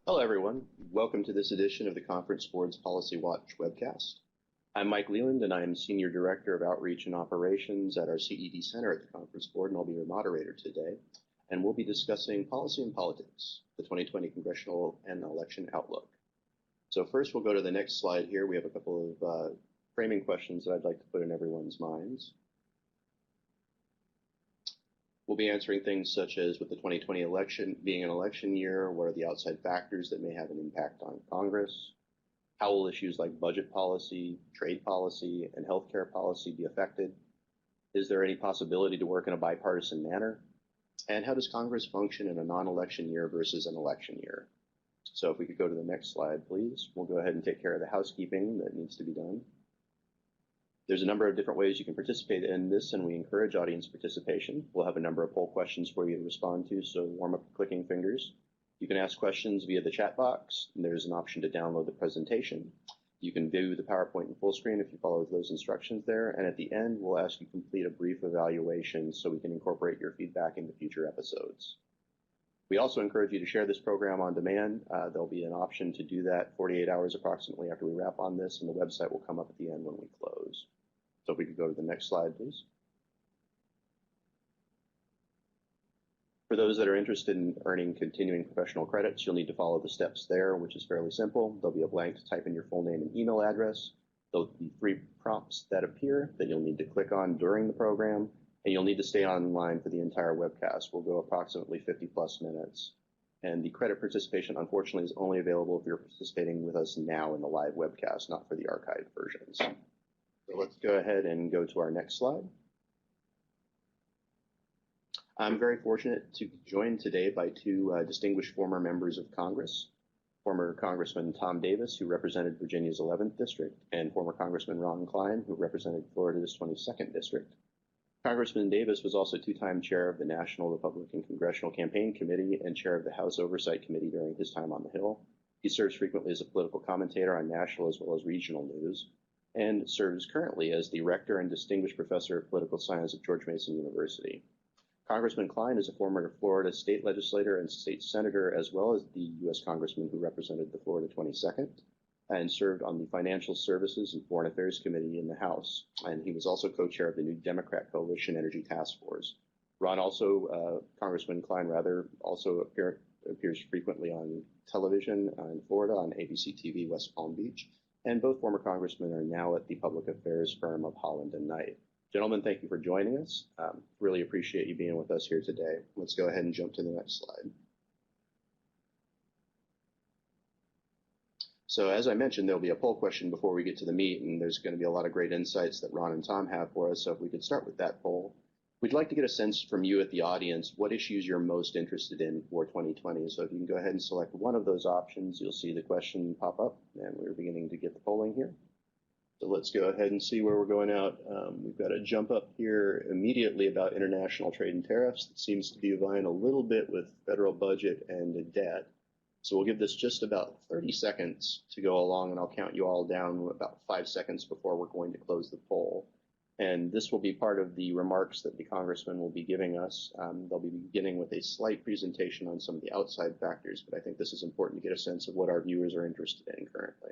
Hello, everyone. Welcome to this edition of the Conference Board's Policy Watch webcast. I'm Mike Leland, and I am Senior Director of Outreach and Operations at our CED Center at the Conference Board, and I'll be your moderator today. And we'll be discussing policy and politics, the 2020 Congressional and Election Outlook. So first, we'll go to the next slide here. We have a couple of framing questions that I'd like to put in everyone's minds. We'll be answering things such as, with the 2020 election being an election year, what are the outside factors that may have an impact on Congress? How will issues like budget policy, trade policy, and healthcare policy be affected? Is there any possibility to work in a bipartisan manner? And how does Congress function in a non-election year versus an election year? So if we could go to the next slide, please. We'll go ahead and take care of the housekeeping that needs to be done. There's a number of different ways you can participate in this, and we encourage audience participation. We'll have a number of poll questions for you to respond to, so warm up clicking fingers. You can ask questions via the chat box, and there's an option to download the presentation. You can view the PowerPoint in full screen if you follow those instructions there, and at the end, we'll ask you to complete a brief evaluation so we can incorporate your feedback into future episodes. We also encourage you to share this program on demand. There'll be an option to do that 48 hours approximately after we wrap on this, and the website will come up at the end when we close. So if we could go to the next slide, please. For those that are interested in earning continuing professional credits, you'll need to follow the steps there, which is fairly simple. There'll be a blank to type in your full name and email address. There'll be 3 prompts that appear that you'll need to click on during the program, and you'll need to stay online for the entire webcast. We'll go approximately 50+ minutes. And the credit participation, unfortunately, is only available if you're participating with us now in the live webcast, not for the archived versions. So let's go ahead and go to our next slide. I'm very fortunate to be joined today by 2 distinguished former members of Congress, former Congressman Tom Davis, who represented Virginia's 11th District, and former Congressman Ron Klein, who represented Florida's 22nd District. Congressman Davis was also 2-time chair of the National Republican Congressional Campaign Committee and chair of the House Oversight Committee during his time on the Hill. He serves frequently as a political commentator on national as well as regional news, and serves currently as the Rector and Distinguished Professor of Political Science at George Mason University. Congressman Klein is a former Florida state legislator and state senator, as well as the U.S. Congressman who represented the Florida 22nd, and served on the Financial Services and Foreign Affairs Committee in the House. And he was also co-chair of the New Democrat Coalition Energy Task Force. Congressman Klein also appears frequently on television in Florida on ABC TV West Palm Beach. And both former congressmen are now at the public affairs firm of Holland and Knight. Gentlemen, thank you for joining us. Really appreciate you being with us here today. Let's go ahead and jump to the next slide. So as I mentioned, there'll be a poll question before we get to the meat, and there's going to be a lot of great insights that Ron and Tom have for us. So if we could start with that poll. We'd like to get a sense from you at the audience what issues you're most interested in for 2020. So if you can go ahead and select one of those options, you'll see the question pop up, and we're beginning to get the polling here. So let's go ahead and see where we're going out. We've got a jump up here immediately about international trade and tariffs. That seems to be vying a little bit with federal budget and debt. So we'll give this just about 30 seconds to go along, and I'll count you all down about 5 seconds before we're going to close the poll. And this will be part of the remarks that the congressman will be giving us. They'll be beginning with a slight presentation on some of the outside factors, but I think this is important to get a sense of what our viewers are interested in currently.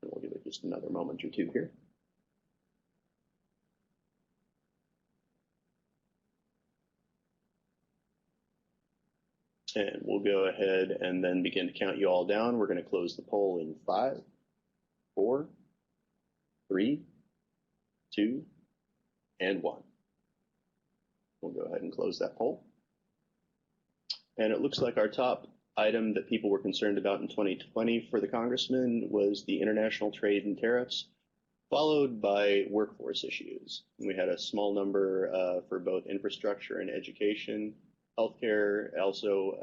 And we'll give it just another moment or two here. And we'll go ahead and then begin to count you all down. We're going to close the poll in 5, 4, 3, 2, and 1. We'll go ahead and close that poll. And it looks like our top item that people were concerned about in 2020 for the congressman was the international trade and tariffs, followed by workforce issues. We had a small number for both infrastructure and education. Healthcare also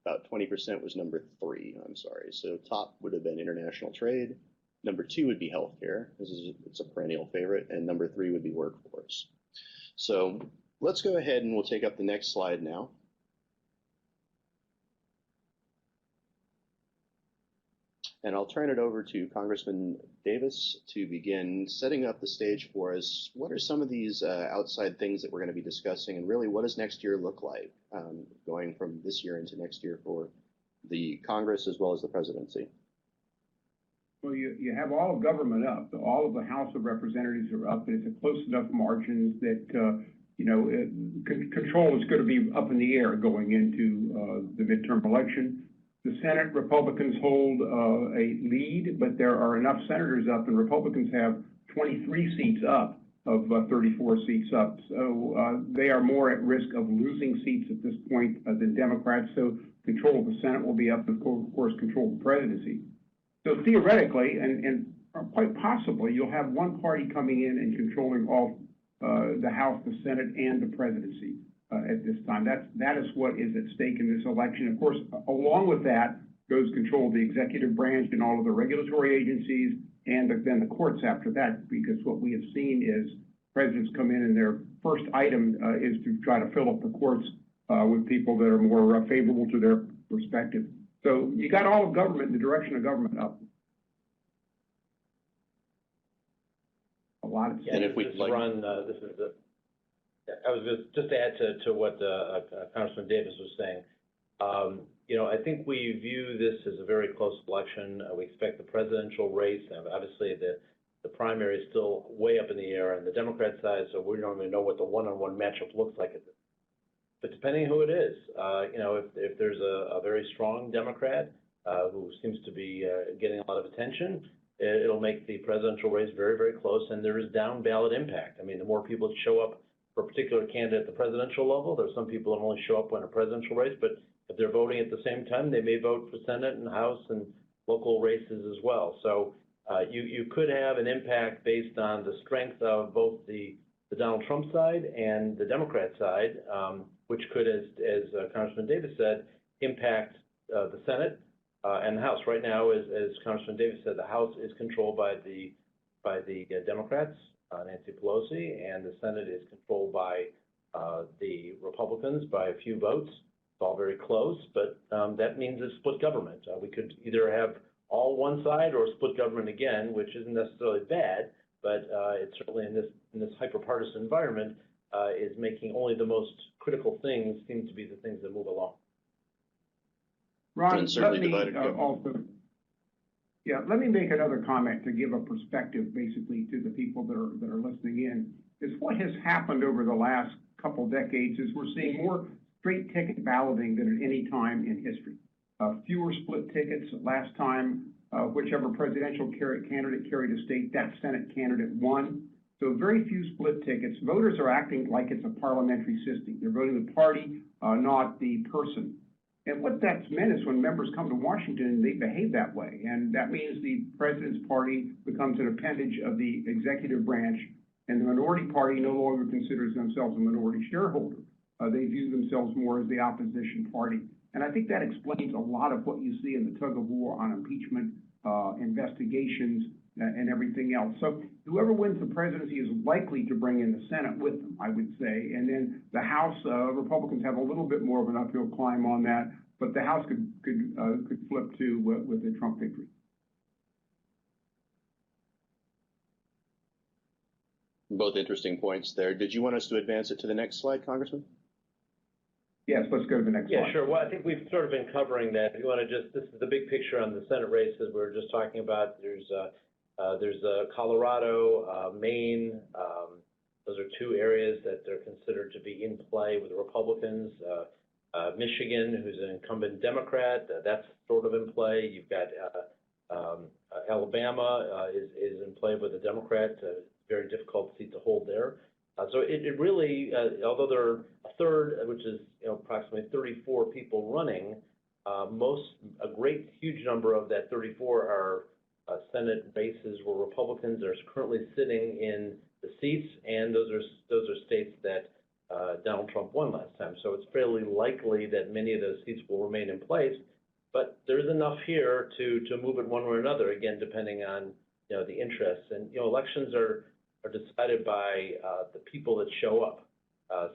about 20% was number 3, I'm sorry. So top would have been international trade. Number 2 would be healthcare. It's a perennial favorite. And number 3 would be workforce. So let's go ahead and we'll take up the next slide now. And I'll turn it over to Congressman Davis to begin setting up the stage for us. What are some of these outside things that we're going to be discussing, and really what does next year look like, going from this year into next year for the Congress as well as the presidency? Well, you have all of government up. All of the House of Representatives are up, and it's a close enough margins that control is going to be up in the air going into the midterm election. The Senate Republicans hold a lead, but there are enough senators up, and Republicans have 23 seats up of 34 seats up. So they are more at risk of losing seats at this point than Democrats. So control of the Senate will be up, of course, control of the presidency. So theoretically, and quite possibly, you'll have one party coming in and controlling all the House, the Senate, and the presidency at this time. That is what is at stake in this election. Of course, along with that goes control of the executive branch and all of the regulatory agencies, and then the courts after that, because what we have seen is presidents come in and their first item is to try to fill up the courts with people that are more favorable to their perspective. So you got all of government, the direction of government up. A lot of. Yeah, and if we run, this is the. I was just to add to what Congressman Davis was saying. I think we view this as a very close election. We expect the presidential race, and obviously the primary is still way up in the air on the Democrat side, so we don't even know what the one-on-one matchup looks like at this. But depending on who it is, if there's a very strong Democrat who seems to be getting a lot of attention, it'll make the presidential race very, very close, and there is down ballot impact. I mean, the more people that show up for a particular candidate at the presidential level, there's some people that only show up in a presidential race, but if they're voting at the same time, they may vote for Senate and House and local races as well. So you could have an impact based on the strength of both the Donald Trump side and the Democrat side, which could, as Congressman Davis said, impact the Senate and the House. Right now, as Congressman Davis said, the House is controlled by the Democrats, Nancy Pelosi, and the Senate is controlled by the Republicans by a few votes. It's all very close, but that means a split government. We could either have all one side or split government again, which isn't necessarily bad, but it's certainly in this hyper-partisan environment is making only the most critical things seem to be the things that move along. Ron, let me make another comment to give a perspective, basically, to the people that are listening in. Is what has happened over the last couple decades is we're seeing more straight ticket balloting than at any time in history. Fewer split tickets. Last time, whichever presidential candidate carried a state, that Senate candidate won. So very few split tickets. Voters are acting like it's a parliamentary system. They're voting the party, not the person. And what that's meant is when members come to Washington, they behave that way. And that means the president's party becomes an appendage of the executive branch, and the minority party no longer considers themselves a minority shareholder. They view themselves more as the opposition party. And I think that explains a lot of what you see in the tug of war on impeachment, investigations, and everything else. So whoever wins the presidency is likely to bring in the Senate with them, I would say. And then the House, Republicans have a little bit more of an uphill climb on that, but the House could flip too with the Trump victory. Both interesting points there. Did you want us to advance it to the next slide, Congressman? Yes, let's go to the next slide. Yeah, sure. Well, I think we've sort of been covering that. If you want to this is the big picture on the Senate races we were just talking about. There's Colorado, Maine. Those are two areas that they're considered to be in play with the Republicans. Michigan, who's an incumbent Democrat, that's sort of in play. You've got Alabama is in play with a Democrat. Very difficult seat to hold there. So it really, although there are a third, which is approximately 34 people running, a great huge number of that 34 are Senate races where Republicans are currently sitting in the seats, and those are states that Donald Trump won last time. So it's fairly likely that many of those seats will remain in place. But there's enough here to move it one way or another, again, depending on the interests. And elections are decided by the people that show up.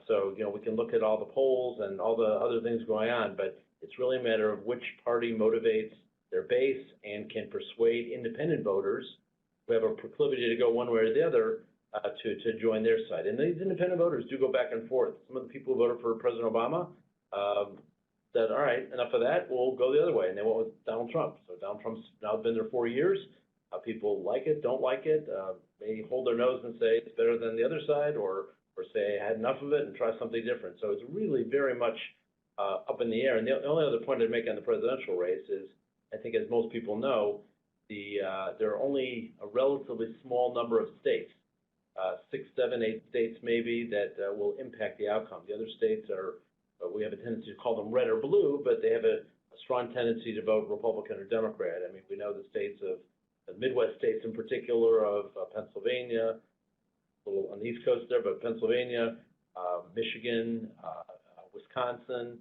So we can look at all the polls and all the other things going on, but it's really a matter of which party motivates their base and can persuade independent voters who have a proclivity to go one way or the other to join their side. And these independent voters do go back and forth. Some of the people who voted for President Obama said, all right, enough of that, we'll go the other way. And they went with Donald Trump. So Donald Trump's now been there 4 years. People like it, don't like it. They hold their nose and say it's better than the other side, or say I had enough of it and try something different. So it's really very much up in the air. And the only other point I'd make on the presidential race is, I think as most people know, there are only a relatively small number of states, 6, 7, 8 states maybe, that will impact the outcome. The other states are, we have a tendency to call them red or blue, but they have a strong tendency to vote Republican or Democrat. I mean, we know the states of the Midwest states in particular of Pennsylvania, a little on the East Coast there, but Pennsylvania, Michigan, Wisconsin,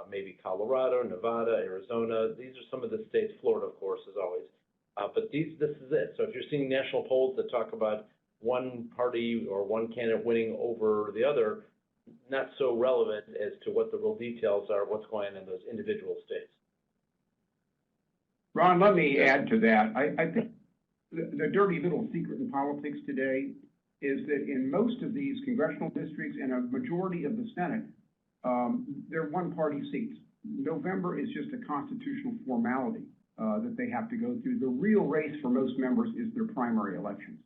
maybe Colorado, Nevada, Arizona. These are some of the states, Florida, of course, as always. But this is it. So if you're seeing national polls that talk about one party or one candidate winning over the other, not so relevant as to what the real details are, what's going on in those individual states. Ron, let me add to that. I think the dirty little secret in politics today is that in most of these congressional districts and a majority of the Senate, they're one-party seats. November is just a constitutional formality that they have to go through. The real race for most members is their primary elections.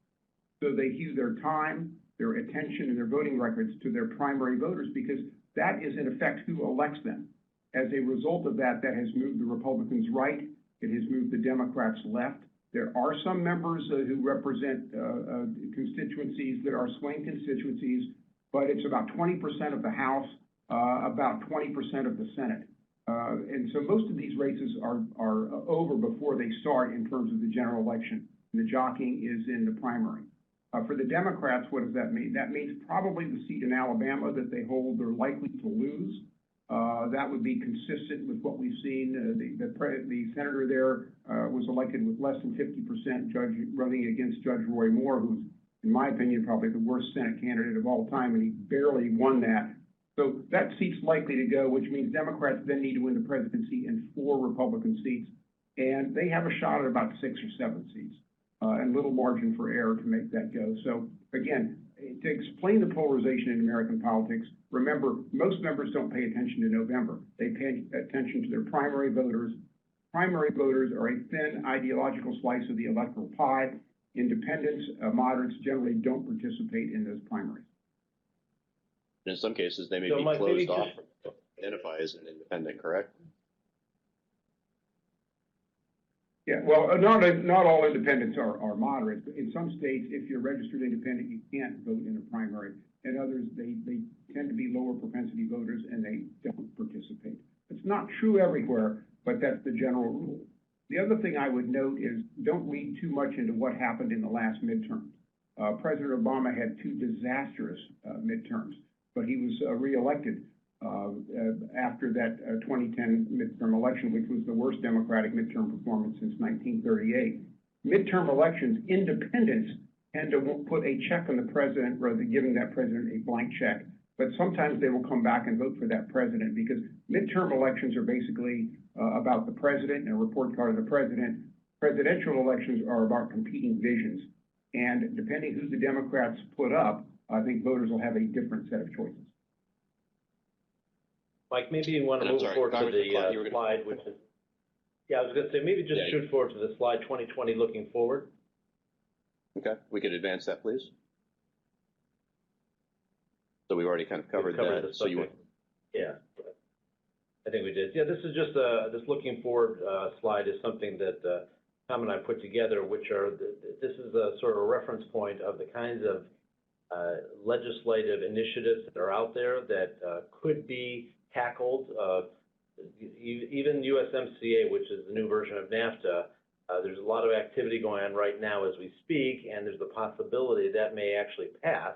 So they hew their time, their attention, and their voting records to their primary voters because that is, in effect, who elects them. As a result of that, that has moved the Republicans right. It has moved the Democrats left. There are some members who represent constituencies that are swing constituencies, but it's about 20% of the House, about 20% of the Senate. And so most of these races are over before they start in terms of the general election. The jockeying is in the primary. For the Democrats, what does that mean? That means probably the seat in Alabama that they hold they're likely to lose. That would be consistent with what we've seen. The senator there was elected with less than 50% running against Judge Roy Moore, who's, in my opinion, probably the worst Senate candidate of all time, and he barely won that. So that seat's likely to go, which means Democrats then need to win the presidency and 4 Republican seats, and they have a shot at about 6 or 7 seats, and little margin for error to make that go. So again, to explain the polarization in American politics, remember, most members don't pay attention to November. They pay attention to their primary voters. Primary voters are a thin ideological slice of the electoral pie. Independents, moderates generally don't participate in those primaries. In some cases, they may So be Mike, closed off to identify as an independent, correct? Yeah, well, not all independents are moderates. In some states, if you're registered independent, you can't vote in a primary. In others, they tend to be lower propensity voters and they don't participate. It's not true everywhere, but that's the general rule. The other thing I would note is don't read too much into what happened in the last midterm. President Obama had 2 disastrous midterms, but he was reelected after that 2010 midterm election, which was the worst Democratic midterm performance since 1938. Midterm elections, independents tend to put a check on the president rather than giving that president a blank check. But sometimes they will come back and vote for that president because midterm elections are basically about the president and a report card of the president. Presidential elections are about competing visions. And depending who the Democrats put up, I think voters will have a different set of choices. Mike, maybe you want to move forward to the slide, which is, yeah, I was going to say, maybe just shoot forward to the slide 2020 looking forward. Okay, we could advance that, please. So we've already kind of covered that. So you want? Yeah, I think we did. Yeah, this is just this looking forward slide is something that Tom and I put together, which are, this is a sort of a reference point of the kinds of legislative initiatives that are out there that could be tackled. Even USMCA, which is the new version of NAFTA, there's a lot of activity going on right now as we speak, and there's the possibility that may actually pass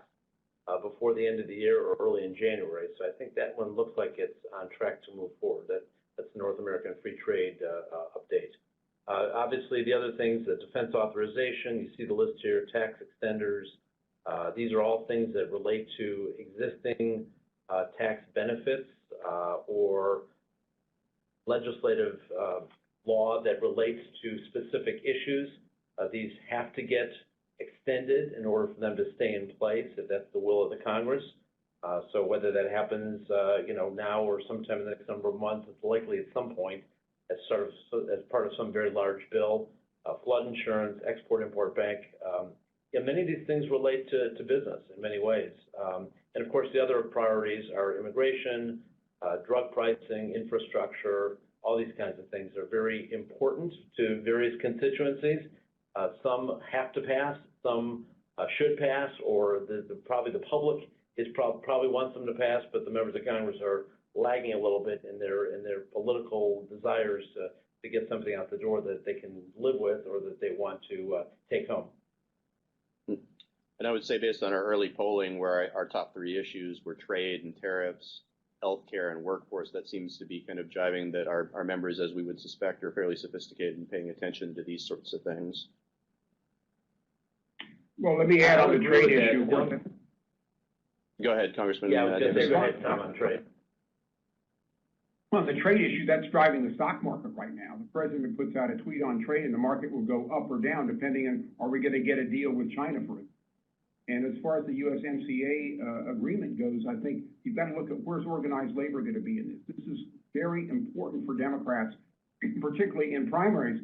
before the end of the year or early in January. So I think that one looks like it's on track to move forward. That's the North American Free Trade update. Obviously, the other things, the defense authorization, you see the list here, tax extenders. These are all things that relate to existing tax benefits or legislative law that relates to specific issues. These have to get extended in order for them to stay in place, if that's the will of the Congress. So whether that happens, now or sometime in the next number of months, it's likely at some point as part of some very large bill. Flood insurance, export-import bank. Many of these things relate to business in many ways. And of course, the other priorities are immigration, drug pricing, infrastructure. All these kinds of things are very important to various constituencies. Some have to pass, some should pass, or probably the public probably wants them to pass, but the members of Congress are lagging a little bit in their political desires to get something out the door that they can live with or that they want to take home. And I would say, based on our early polling, where our top three issues were trade and tariffs, healthcare, and workforce, that seems to be kind of jiving that our members, as we would suspect, are fairly sophisticated in paying attention to these sorts of things. Well, let me add on the trade issue. Go ahead, Congressman. Yeah, I was going to say, go ahead, Tom, on trade. Well, the trade issue, that's driving the stock market right now. The president puts out a tweet on trade and the market will go up or down depending on, are we going to get a deal with China for it? And as far as the USMCA agreement goes, I think you've got to look at where's organized labor going to be in this. This is very important for Democrats, particularly in primaries.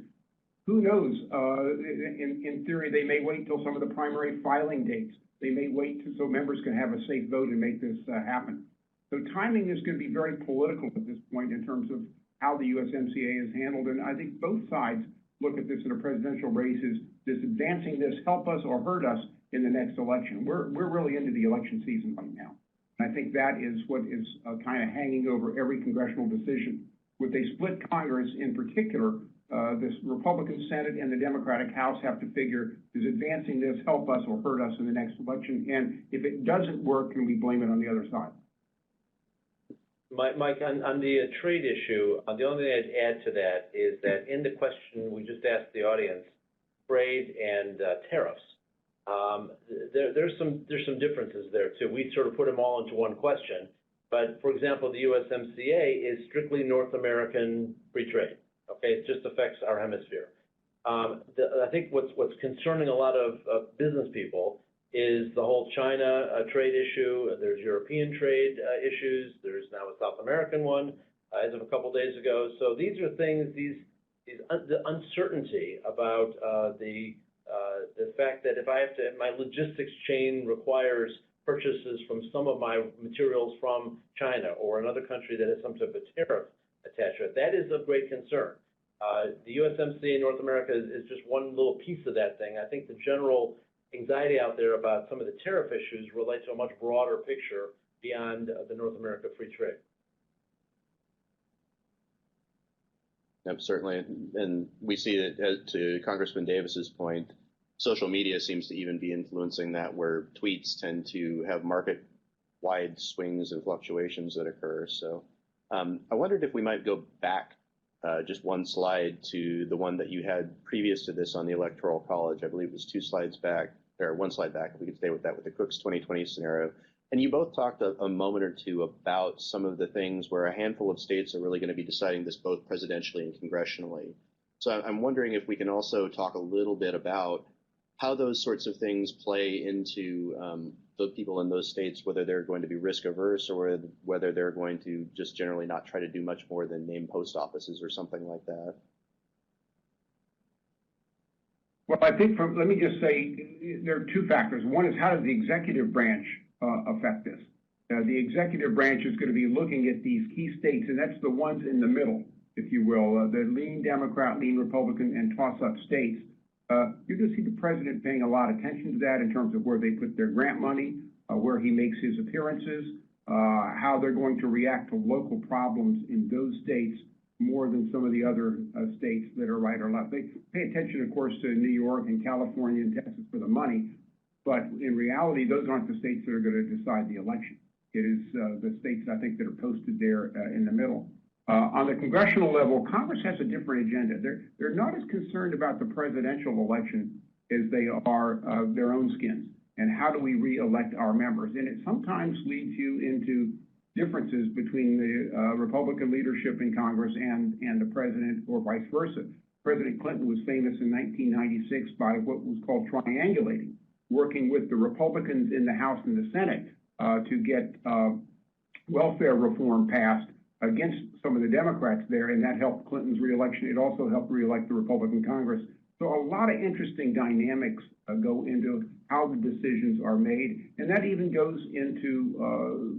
Who knows? In theory, they may wait until some of the primary filing dates. They may wait so members can have a safe vote and make this happen. So timing is going to be very political at this point in terms of how the USMCA is handled. And I think both sides look at this in a presidential race as does advancing this help us or hurt us in the next election. We're really into the election season right now. And I think that is what is kind of hanging over every congressional decision. With a split Congress in particular, this Republican Senate and the Democratic House have to figure, does advancing this help us or hurt us in the next election? And if it doesn't work, can we blame it on the other side? Mike, on the trade issue, the only thing I'd add to that is that in the question we just asked the audience, trade and tariffs, there's some differences there too. We sort of put them all into one question, but for example, the USMCA is strictly North American free trade. Okay, it just affects our hemisphere. I think what's concerning a lot of business people is the whole China trade issue. There's European trade issues. There's now a South American one as of a couple days ago. So these are things, the uncertainty about the fact that if my logistics chain requires purchases from some of my materials from China or another country that has some type of tariff attached to it, that is of great concern. The USMCA in North America is just one little piece of that thing. I think the general anxiety out there about some of the tariff issues relate to a much broader picture beyond the North America free trade. Yep, certainly. And we see that, to Congressman Davis's point, social media seems to even be influencing that, where tweets tend to have market-wide swings and fluctuations that occur. So I wondered if we might go back just one slide to the one that you had previous to this on the Electoral College. I believe it was 2 slides back, or 1 slide back, if we could stay with that, with the Cook's 2020 scenario. And you both talked a moment or two about some of the things where a handful of states are really going to be deciding this both presidentially and congressionally. So I'm wondering if we can also talk a little bit about how those sorts of things play into the people in those states, whether they're going to be risk averse or whether they're going to just generally not try to do much more than name post offices or something like that. Well, I think let me just say there are 2 factors. One is, how does the executive branch affect this? The executive branch is going to be looking at these key states, and that's the ones in the middle, if you will, the lean Democrat, lean Republican, and toss-up states. You're going to see the president paying a lot of attention to that in terms of where they put their grant money, where he makes his appearances, how they're going to react to local problems in those states more than some of the other states that are right or left. They pay attention, of course, to New York and California and Texas for the money, but in reality, those aren't the states that are going to decide the election. It is the states, I think, that are posted there in the middle. On the congressional level, Congress has a different agenda. They're not as concerned about the presidential election as they are their own skins and how do we re-elect our members. And it sometimes leads you into differences between the Republican leadership in Congress and the president, or vice versa. President Clinton was famous in 1996 by what was called triangulating, working with the Republicans in the House and the Senate to get welfare reform passed against some of the Democrats there, and that helped Clinton's reelection. It also helped reelect the Republican Congress. So a lot of interesting dynamics go into how the decisions are made, and that even goes into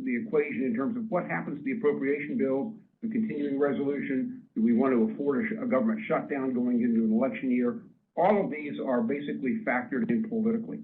the equation in terms of what happens to the appropriation bills, the continuing resolution. Do we want to afford a government shutdown going into an election year? All of these are basically factored in politically.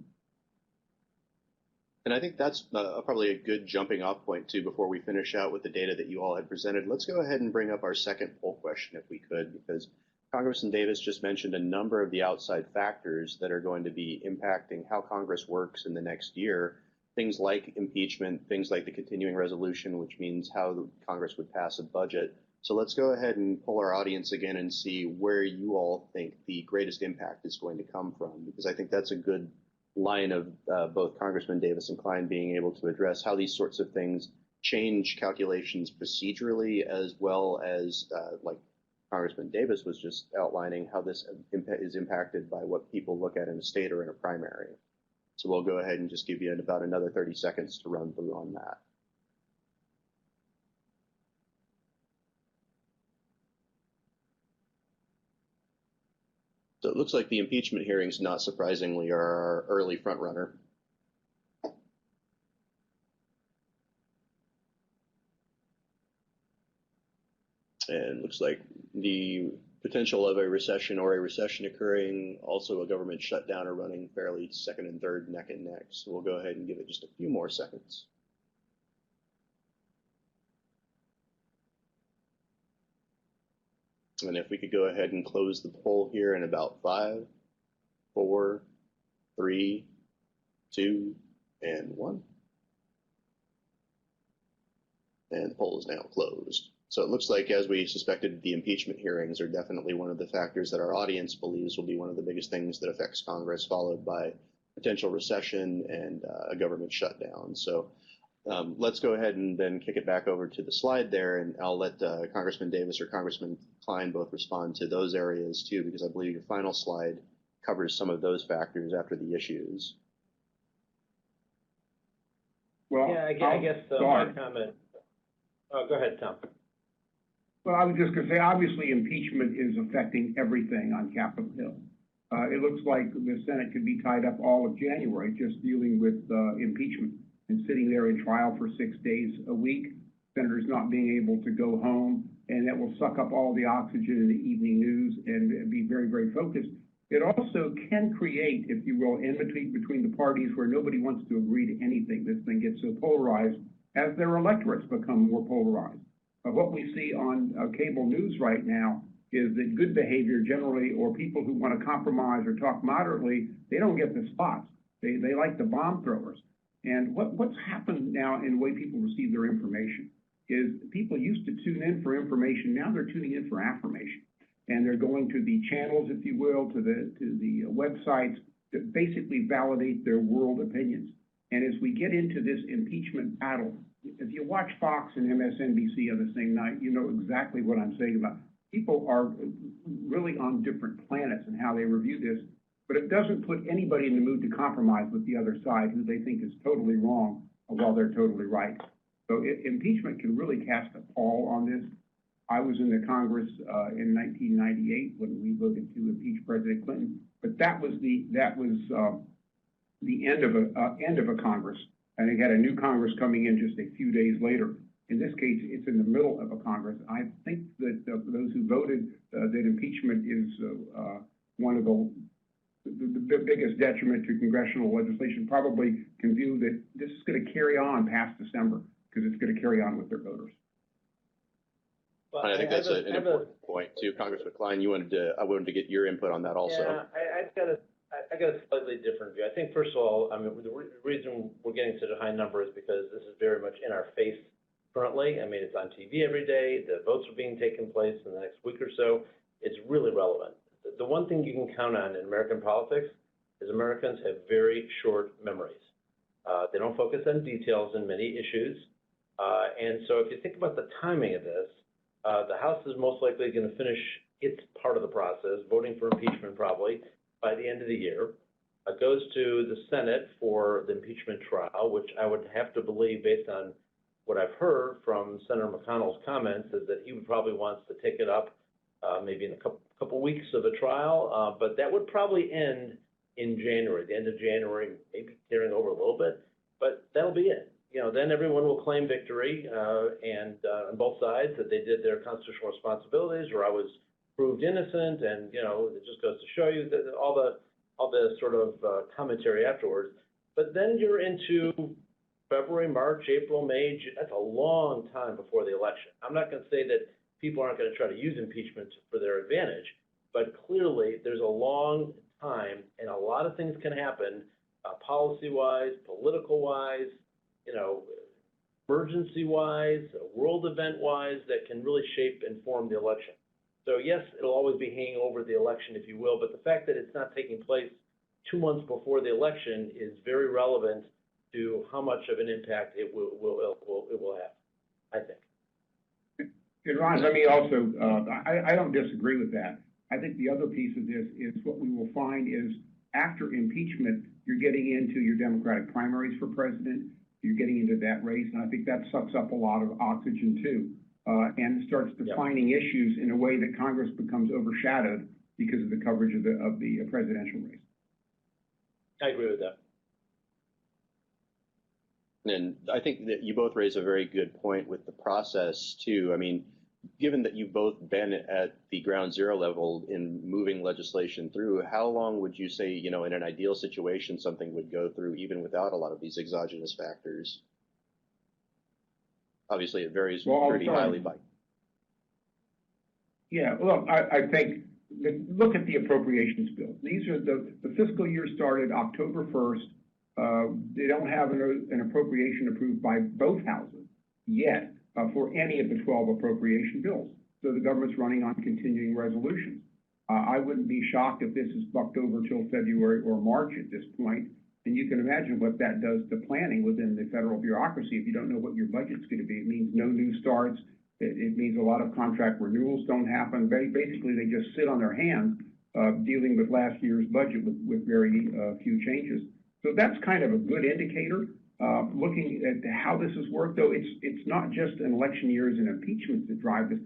And I think that's probably a good jumping off point, too, before we finish out with the data that you all had presented. Let's go ahead and bring up our second poll question, if we could, because Congressman Davis just mentioned a number of the outside factors that are going to be impacting how Congress works in the next year. Things like impeachment, things like the continuing resolution, which means how Congress would pass a budget. So let's go ahead and poll our audience again and see where you all think the greatest impact is going to come from, because I think that's a good line of both Congressman Davis and Klein being able to address how these sorts of things change calculations procedurally, as well as like Congressman Davis was just outlining, how this is impacted by what people look at in a state or in a primary. So we'll go ahead and just give you about another 30 seconds to run through on that. So it looks like the impeachment hearings, not surprisingly, are our early front runner. And looks like the potential of a recession or a recession occurring, also a government shutdown, are running fairly second and third, neck and neck. So we'll go ahead and give it just a few more seconds. And if we could go ahead and close the poll here in about 5, 4, 3, 2, and 1. And the poll is now closed. So it looks like, as we suspected, the impeachment hearings are definitely one of the factors that our audience believes will be one of the biggest things that affects Congress, followed by potential recession and a government shutdown. So let's go ahead and then kick it back over to the slide there, and I'll let Congressman Davis or Congressman Klein both respond to those areas too, because I believe your final slide covers some of those factors after the issues. Well, yeah, I guess my comment. Oh, go ahead, Tom. Well, I was just going to say, obviously, impeachment is affecting everything on Capitol Hill. It looks like the Senate could be tied up all of January just dealing with impeachment and sitting there in trial for 6 days a week, senators not being able to go home, and that will suck up all the oxygen in the evening news and be very, very focused. It also can create, if you will, enmity between the parties where nobody wants to agree to anything. This thing gets so polarized as their electorates become more polarized. What we see on cable news right now is that good behavior generally, or people who want to compromise or talk moderately, they don't get the spots. They like the bomb throwers. And what's happened now in the way people receive their information is people used to tune in for information. Now they're tuning in for affirmation. And they're going to the channels, if you will, to the websites that basically validate their world opinions. And as we get into this impeachment battle, if you watch Fox and MSNBC on the same night, you know exactly what I'm saying about. People are really on different planets in how they review this, but it doesn't put anybody in the mood to compromise with the other side who they think is totally wrong while they're totally right. So impeachment can really cast a pall on this. I was in the Congress in 1998 when we voted to impeach President Clinton, but that was the end of a Congress. And it had a new Congress coming in just a few days later. In this case, it's in the middle of a Congress. I think that those who voted that impeachment is one of the biggest detriment to congressional legislation, probably can view that this is going to carry on past December because it's going to carry on with their voters. Well, I think that's an important point too, Congressman Klein. I wanted to get your input on that also. Yeah, I got a slightly different view. I think, first of all, I mean, the reason we're getting such a high number is because this is very much in our face currently. I mean, it's on TV every day. The votes are being taken place in the next week or so. It's really relevant. The one thing you can count on in American politics is Americans have very short memories. They don't focus on details in many issues. And so if you think about the timing of this, the House is most likely going to finish its part of the process, voting for impeachment probably by the end of the year. It goes to the Senate for the impeachment trial, which I would have to believe, based on what I've heard from Senator McConnell's comments, is that he would probably wants to take it up maybe in a couple weeks of a trial, but that would probably end in January, the end of January, maybe carrying over a little bit, but that'll be it. Then everyone will claim victory, and on both sides, that they did their constitutional responsibilities, or I was proved innocent, and it just goes to show you that all the sort of commentary afterwards. But then you're into February, March, April, May. That's a long time before the election. I'm not going to say that people aren't going to try to use impeachment for their advantage, but clearly there's a long time, and a lot of things can happen, policy-wise, political-wise, emergency-wise, world event-wise, that can really shape and form the election. So yes, it'll always be hanging over the election, if you will, but the fact that it's not taking place 2 months before the election is very relevant to how much of an impact it will have, I think. And Ron, let me also, I don't disagree with that. I think the other piece of this is what we will find is after impeachment, you're getting into your Democratic primaries for president. You're getting into that race, and I think that sucks up a lot of oxygen too, and starts defining issues in a way that Congress becomes overshadowed because of the coverage of the presidential race. I agree with that. And I think that you both raise a very good point with the process too. I mean, given that you've both been at the ground zero level in moving legislation through, how long would you say, in an ideal situation, something would go through even without a lot of these exogenous factors? Obviously, it varies pretty highly by. Yeah, look, I think, look at the appropriations bill. These are the fiscal year started October 1st. They don't have an appropriation approved by both houses yet. For any of the 12 appropriation bills. So the government's running on continuing resolutions. I wouldn't be shocked if this is bucked over till February or March at this point. And you can imagine what that does to planning within the federal bureaucracy. If you don't know what your budget's going to be, it means no new starts. It means a lot of contract renewals don't happen. Basically, they just sit on their hands dealing with last year's budget with very few changes. So that's kind of a good indicator. Looking at how this has worked, though, it's not just in election years and impeachments that drive this.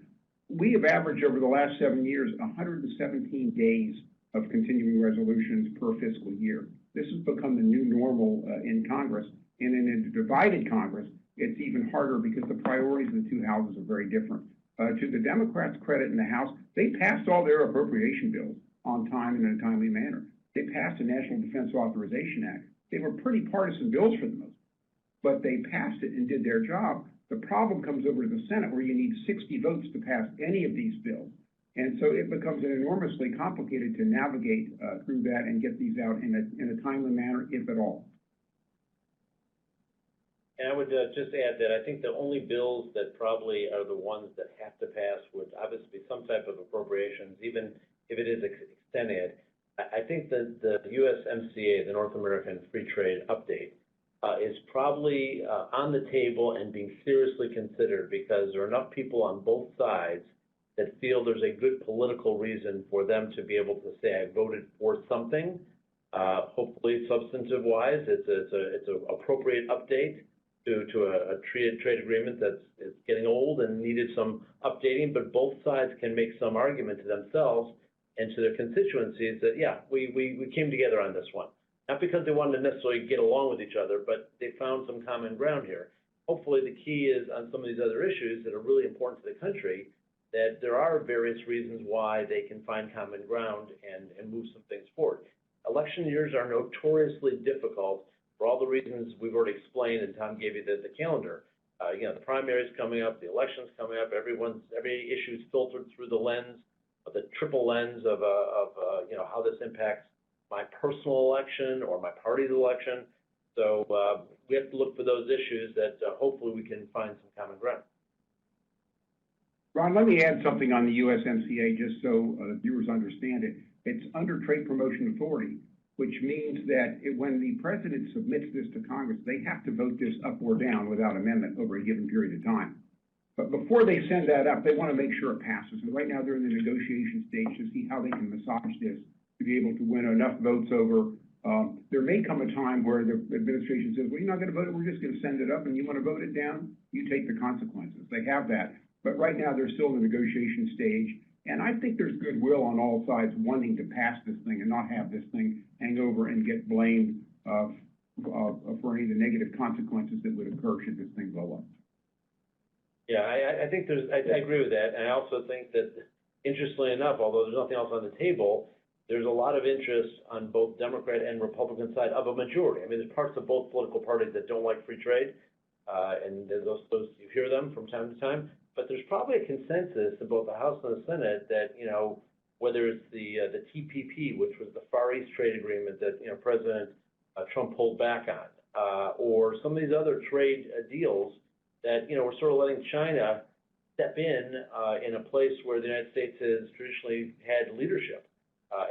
We have averaged over the last 7 years 117 days of continuing resolutions per fiscal year. This has become the new normal in Congress. And in a divided Congress, it's even harder because the priorities of the two houses are very different. To the Democrats' credit in the House, they passed all their appropriation bills on time and in a timely manner. They passed the National Defense Authorization Act. They were pretty partisan bills for the most part, but they passed it and did their job. The problem comes over to the Senate, where you need 60 votes to pass any of these bills. And so it becomes enormously complicated to navigate through that and get these out in a timely manner, if at all. And I would just add that I think the only bills that probably are the ones that have to pass would obviously be some type of appropriations, even if it is extended. I think that the USMCA, the North American Free Trade Update, is probably on the table and being seriously considered, because there are enough people on both sides that feel there's a good political reason for them to be able to say, I voted for something. Hopefully, substantive-wise, it's an appropriate update to a trade agreement that's getting old and needed some updating, but both sides can make some argument to themselves and to their constituencies that, yeah, we came together on this one. Not because they wanted to necessarily get along with each other, but they found some common ground here. Hopefully the key is on some of these other issues that are really important to the country, that there are various reasons why they can find common ground and move some things forward. Election years are notoriously difficult for all the reasons we've already explained, and Tom gave you the calendar. The primaries coming up, the elections coming up, every issue is filtered through the lens, the triple lens of how this impacts my personal election or my party's election. So we have to look for those issues that hopefully we can find some common ground. Ron, let me add something on the USMCA just so viewers understand it. It's under Trade Promotion Authority. which means that when the president submits this to Congress, they have to vote this up or down without amendment over a given period of time. But before they send that up, they want to make sure it passes. And right now they're in the negotiation stage to see how they can massage this to be able to win enough votes over. There may come a time where the administration says, well, you're not going to vote it, we're just going to send it up, and you want to vote it down, you take the consequences. They have that. But right now they're still in the negotiation stage. And I think there's goodwill on all sides wanting to pass this thing and not have this thing hang over and get blamed for any of the negative consequences that would occur should this thing blow up. Yeah, I think I agree with that. And I also think that, interestingly enough, although there's nothing else on the table, there's a lot of interest on both Democrat and Republican side of a majority. I mean, there's parts of both political parties that don't like free trade, and those you hear them from time to time. But there's probably a consensus in both the House and the Senate that, you know, whether it's the TPP, which was the Far East trade agreement that, you know, President Trump pulled back on, or some of these other trade deals that, you know, we're sort of letting China step in a place where the United States has traditionally had leadership,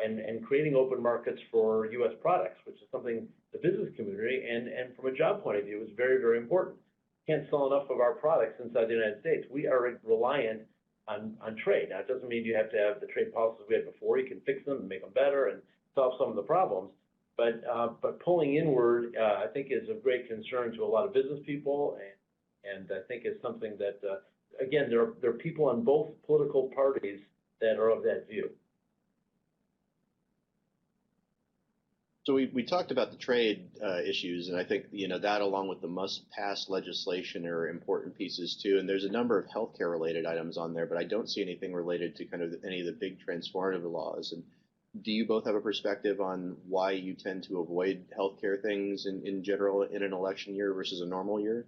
and creating open markets for U.S. products, which is something the business community and from a job point of view is very, very important. Can't sell enough of our products inside the United States. We are reliant on trade. Now, it doesn't mean you have to have the trade policies we had before. You can fix them and make them better and solve some of the problems. But pulling inward, I think, is of great concern to a lot of business people, and I think is something that, again, there are people on both political parties that are of that view. So we talked about the trade issues, and I think, you know, that along with the must-pass legislation are important pieces too. And there's a number of healthcare related items on there, but I don't see anything related to kind of any of the big transformative laws. And do you both have a perspective on why you tend to avoid healthcare things in general in an election year versus a normal year?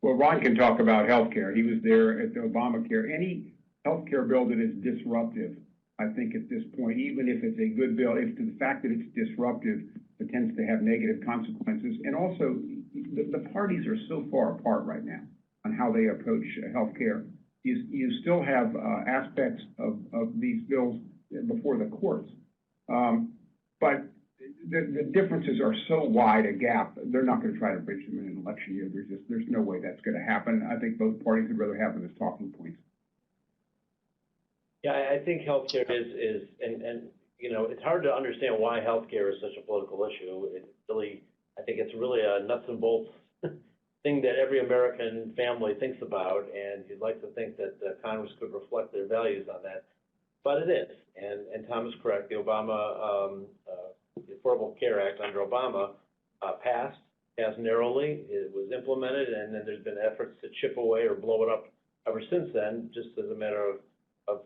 Well, Ron can talk about healthcare. He was there at the Obamacare. Any healthcare bill that is disruptive, I think at this point, even if it's a good bill, if the fact that it's disruptive, it tends to have negative consequences. And also, the parties are so far apart right now on how they approach healthcare. You still have aspects of these bills before the courts, but the differences are so wide a gap. They're not going to try to bridge them in an election year. There's no way that's going to happen. I think both parties would rather have them as talking points. Yeah, I think healthcare is, and you know, it's hard to understand why healthcare is such a political issue. I think it's really a nuts and bolts thing that every American family thinks about, and you'd like to think that Congress could reflect their values on that, but it is. And Tom is correct. The Affordable Care Act under Obama passed narrowly. It was implemented, and then there's been efforts to chip away or blow it up ever since then, just as a matter of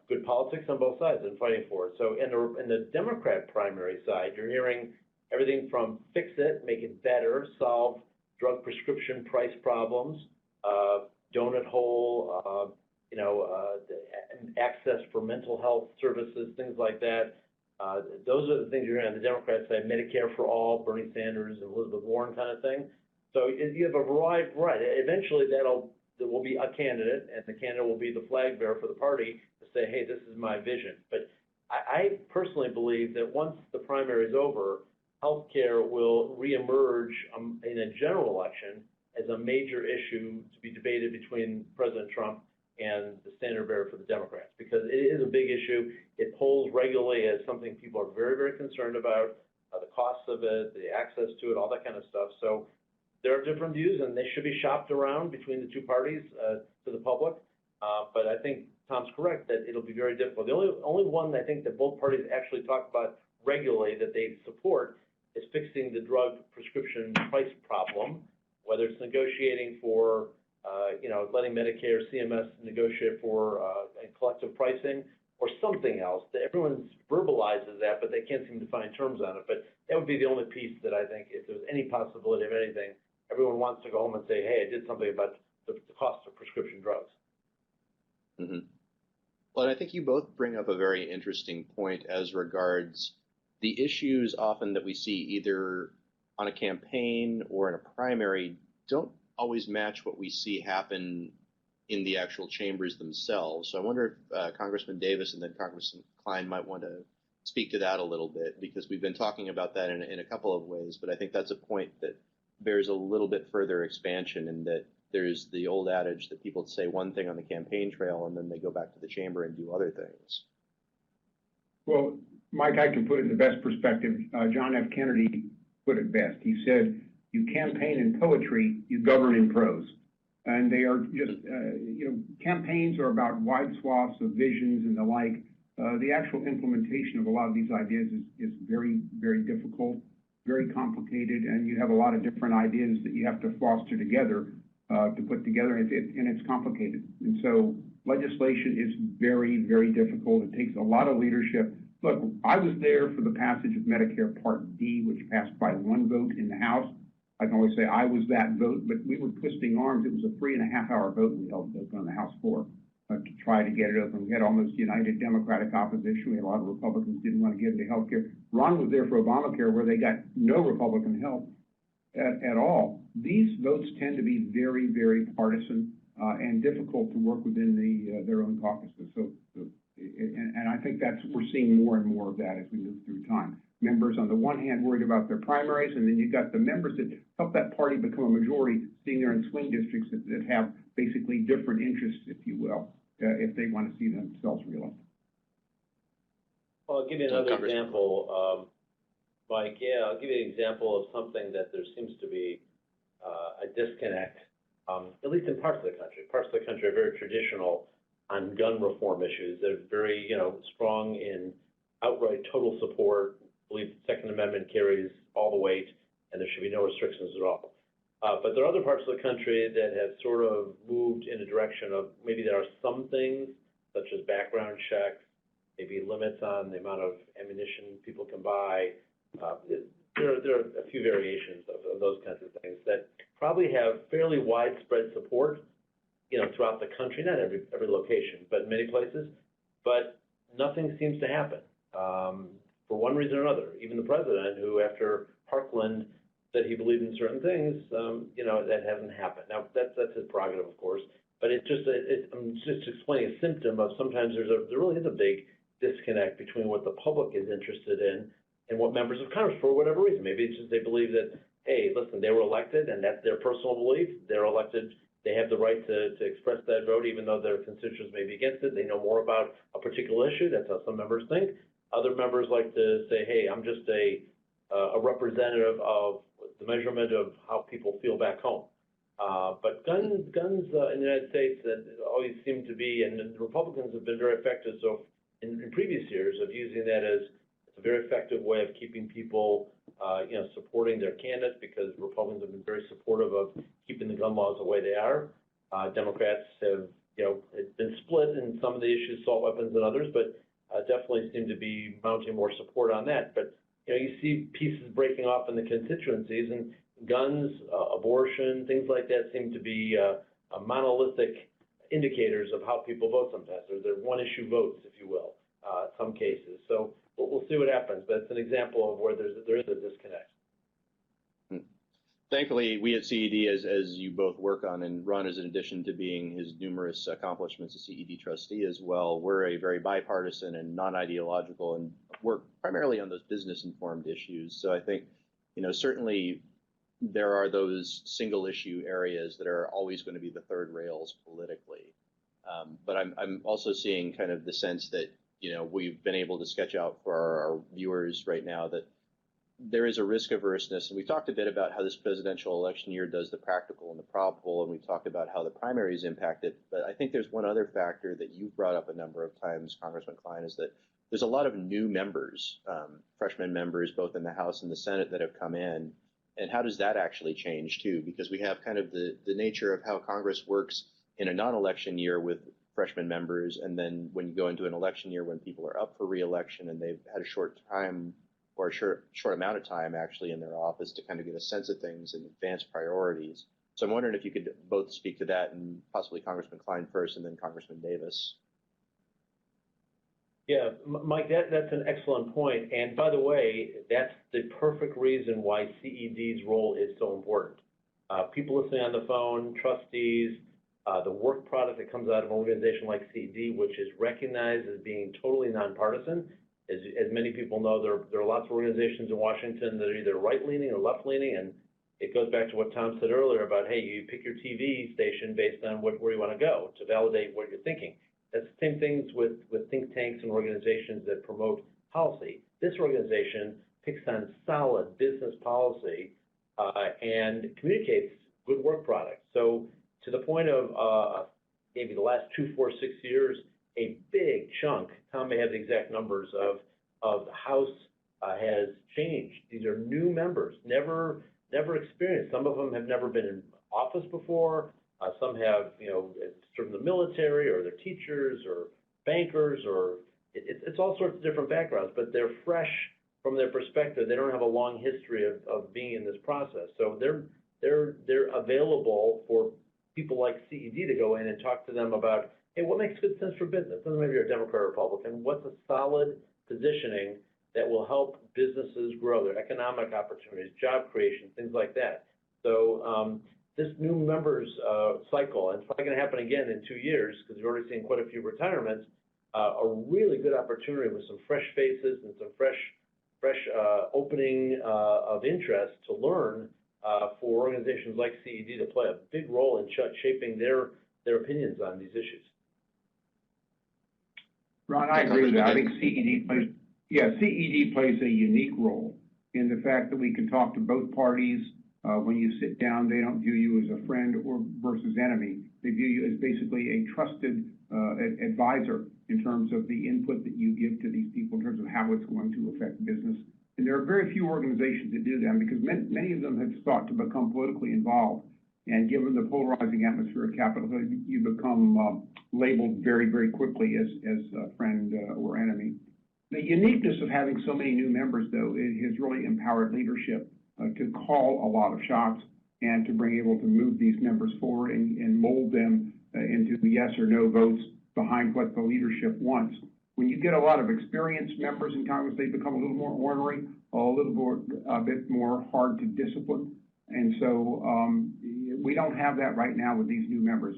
good politics on both sides and fighting for it. So in the Democrat primary side, you're hearing everything from fix it, make it better, solve drug prescription price problems, donut hole, access for mental health services, things like that. Those are the things you're hearing on the Democrat side, Medicare for all, Bernie Sanders and Elizabeth Warren kind of thing. So you have a variety, right. Eventually there will be a candidate, and the candidate will be the flag bearer for the party to say, hey, this is my vision. But I personally believe that once the primary is over, healthcare will reemerge in a general election as a major issue to be debated between President Trump and the standard bearer for the Democrats, because it is a big issue. It polls regularly as something people are very, very concerned about, the costs of it, the access to it, all that kind of stuff. So there are different views, and they should be shopped around between the two parties to the public. But I think Tom's correct that it'll be very difficult. The only one I think that both parties actually talk about regularly that they support is fixing the drug prescription price problem, whether it's negotiating for, letting Medicare, CMS negotiate for collective pricing or something else. Everyone verbalizes that, but they can't seem to find terms on it. But that would be the only piece that I think, if there's any possibility of anything, everyone wants to go home and say, hey, I did something about the cost of prescription drugs. Mm-hmm. Well, and I think you both bring up a very interesting point as regards the issues often that we see either on a campaign or in a primary don't always match what we see happen in the actual chambers themselves. So I wonder if Congressman Davis and then Congressman Klein might want to speak to that a little bit, because we've been talking about that in a couple of ways, but I think that's a point that bears a little bit further expansion, in that there's the old adage that people say one thing on the campaign trail and then they go back to the chamber and do other things. Well, Mike, I can put it in the best perspective. John F. Kennedy put it best. He said, "You campaign in poetry, you govern in prose." And they are just, campaigns are about wide swaths of visions and the like. The actual implementation of a lot of these ideas is very, very difficult, very complicated, and you have a lot of different ideas that you have to foster together to put together, and it's complicated. And so legislation is very, very difficult. It takes a lot of leadership. Look, I was there for the passage of Medicare Part D, which passed by one vote in the House. I can always say I was that vote, but we were twisting arms. It was a 3.5-hour vote we held on the House floor to try to get it open. We had almost united Democratic opposition. We had a lot of Republicans didn't want to get into health care. Ron was there for Obamacare, where they got no Republican help at all. These votes tend to be very, very partisan and difficult to work within their own caucuses. And I think we're seeing more and more of that as we move through time. Members on the one hand worried about their primaries, and then you've got the members that help that party become a majority, sitting there in swing districts that have basically different interests, if you will, if they want to see themselves reelected. Well, I'll give you another example, Mike. Yeah, I'll give you an example of something that there seems to be a disconnect, at least in parts of the country. Parts of the country are very traditional on gun reform issues. They're very, strong in outright total support. I believe the Second Amendment carries all the weight, and there should be no restrictions at all. But there are other parts of the country that have sort of moved in a direction of maybe there are some things, such as background checks, maybe limits on the amount of ammunition people can buy. There are a few variations of those kinds of things that probably have fairly widespread support, throughout the country, not every location, but in many places. But nothing seems to happen. For one reason or another. Even the president, who after Parkland said he believed in certain things, that hasn't happened. Now, that's his prerogative, of course, but I'm just explaining a symptom of sometimes there really is a big disconnect between what the public is interested in and what members of Congress, for whatever reason. Maybe it's just they believe that, hey, listen, they were elected, and that's their personal belief. They're elected. They have the right to express that vote, even though their constituents may be against it. They know more about a particular issue. That's how some members think. Other members like to say, hey, I'm just a representative of the measurement of how people feel back home. But guns in the United States always seem to be, and the Republicans have been very effective so in previous years of using that as a very effective way of keeping people, supporting their candidates, because Republicans have been very supportive of keeping the gun laws the way they are. Democrats have, been split in some of the issues, assault weapons and others, but definitely seem to be mounting more support on that. But, you see pieces breaking off in the constituencies, and guns, abortion, things like that seem to be monolithic indicators of how people vote sometimes. They're one-issue votes, if you will, in some cases. So we'll see what happens, but it's an example of where there is a disconnect. Thankfully, we at CED, as you both work on, and Ron, is in addition to being his numerous accomplishments as CED trustee as well, we're a very bipartisan and non-ideological, and work primarily on those business-informed issues. So I think, certainly there are those single-issue areas that are always going to be the third rails politically. But I'm also seeing kind of the sense that, we've been able to sketch out for our viewers right now that there is a risk averseness, and we talked a bit about how this presidential election year does the practical and the probable, and we talked about how the primaries impact it. But I think there's one other factor that you've brought up a number of times, Congressman Klein, is that there's a lot of new members, freshman members, both in the House and the Senate, that have come in. And how does that actually change too? Because we have kind of the nature of how Congress works in a non-election year with freshman members, and then when you go into an election year when people are up for re-election and they've had a short time, or a short amount of time actually in their office, to kind of get a sense of things and advance priorities. So I'm wondering if you could both speak to that, and possibly Congressman Klein first and then Congressman Davis. Yeah, Mike, that's an excellent point. And by the way, that's the perfect reason why CED's role is so important. People listening on the phone, trustees, the work product that comes out of an organization like CED, which is recognized as being totally nonpartisan, As many people know, there are lots of organizations in Washington that are either right-leaning or left-leaning, and it goes back to what Tom said earlier about, hey, you pick your TV station based on where you want to go to validate what you're thinking. That's the same things with think tanks and organizations that promote policy. This organization picks on solid business policy and communicates good work products. So to the point of maybe the last 2, 4, 6 years, a big chunk, Tom may have the exact numbers, of the House has changed. These are new members, never experienced. Some of them have never been in office before. Some have, from the military, or they're teachers or bankers, or it's all sorts of different backgrounds, but they're fresh from their perspective. They don't have a long history of being in this process. So they're available for people like CED to go in and talk to them about, hey, what makes good sense for business? Doesn't matter if you're a Democrat or Republican. What's a solid positioning that will help businesses grow, their economic opportunities, job creation, things like that. So this new members cycle, and it's probably going to happen again in 2 years because we've already seen quite a few retirements, a really good opportunity with some fresh faces and some fresh opening of interest to learn for organizations like CED to play a big role in shaping their opinions on these issues. Ron, I agree with that. I think CED plays a unique role in the fact that we can talk to both parties. When you sit down, they don't view you as a friend or versus enemy. They view you as basically a trusted advisor in terms of the input that you give to these people in terms of how it's going to affect business. And there are very few organizations that do that because many of them have sought to become politically involved. And given the polarizing atmosphere of Capitol Hill, you become labeled very, very quickly as a friend or enemy. The uniqueness of having so many new members, though, it has really empowered leadership to call a lot of shots and to bring able to move these members forward and mold them into yes or no votes behind what the leadership wants. When you get a lot of experienced members in Congress, they become a little more ornery, a bit more hard to discipline. And so we don't have that right now with these new members.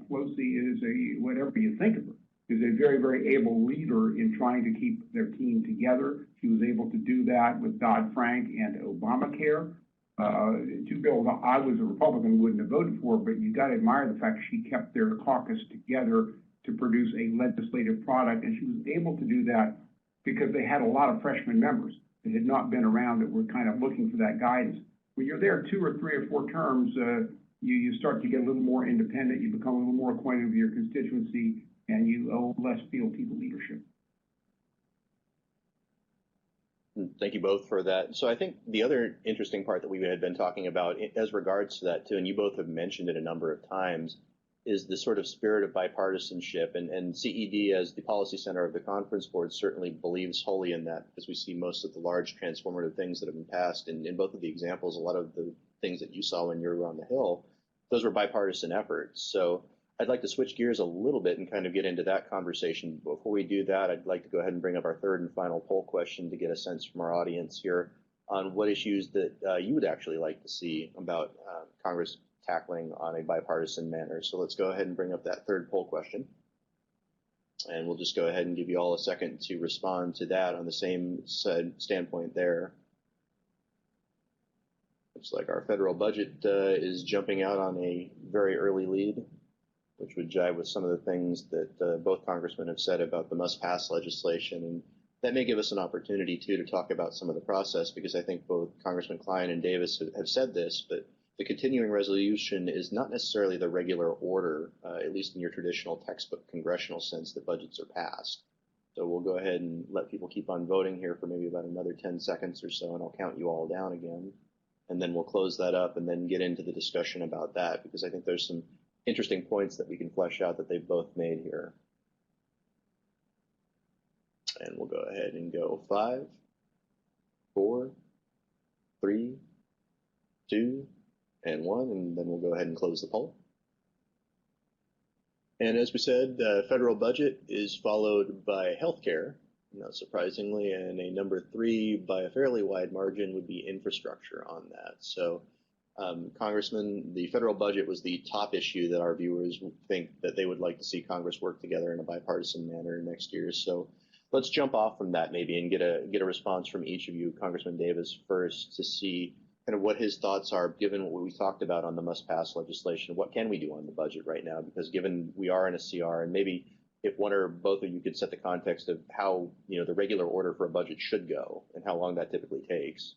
Pelosi is whatever you think of her, is a very, very able leader in trying to keep their team together. She was able to do that with Dodd-Frank and Obamacare. 2 bills I was a Republican, wouldn't have voted for, but you got to admire the fact she kept their caucus together to produce a legislative product, and she was able to do that because they had a lot of freshman members that had not been around that were kind of looking for that guidance. When you're there 2 or 3 or 4 terms, you start to get a little more independent, you become a little more acquainted with your constituency, and you owe less fealty to leadership. Thank you both for that. So I think the other interesting part that we had been talking about as regards to that too, and you both have mentioned it a number of times, is the sort of spirit of bipartisanship, and CED as the policy center of the conference board certainly believes wholly in that, because we see most of the large transformative things that have been passed in both of the examples. A lot of the things that you saw when you were on the Hill, those were bipartisan efforts. So I'd like to switch gears a little bit and kind of get into that conversation. Before we do that, I'd like to go ahead and bring up our third and final poll question to get a sense from our audience here on what issues that you would actually like to see about Congress tackling on a bipartisan manner. So let's go ahead and bring up that third poll question. And we'll just go ahead and give you all a second to respond to that on the same standpoint there. Looks like our federal budget is jumping out on a very early lead, which would jive with some of the things that both congressmen have said about the must-pass legislation. And that may give us an opportunity, too, to talk about some of the process, because I think both Congressman Klein and Davis have said this, but the continuing resolution is not necessarily the regular order, at least in your traditional textbook congressional sense, that budgets are passed. So we'll go ahead and let people keep on voting here for maybe about another 10 seconds or so, and I'll count you all down again. And then we'll close that up and then get into the discussion about that, because I think there's some interesting points that we can flesh out that they've both made here. And we'll go ahead and go 5, 4, 3, 2, and 1, and then we'll go ahead and close the poll. And as we said, the federal budget is followed by healthcare, not surprisingly, and a number 3 by a fairly wide margin would be infrastructure on that. So Congressman, the federal budget was the top issue that our viewers think that they would like to see Congress work together in a bipartisan manner next year. So Let's jump off from that maybe and get a response from each of you, Congressman Davis first, to see kind of what his thoughts are, given what we talked about on the must-pass legislation. What can we do on the budget right now? Because given we are in a CR, and maybe if one or both of you could set the context of how the regular order for a budget should go and how long that typically takes.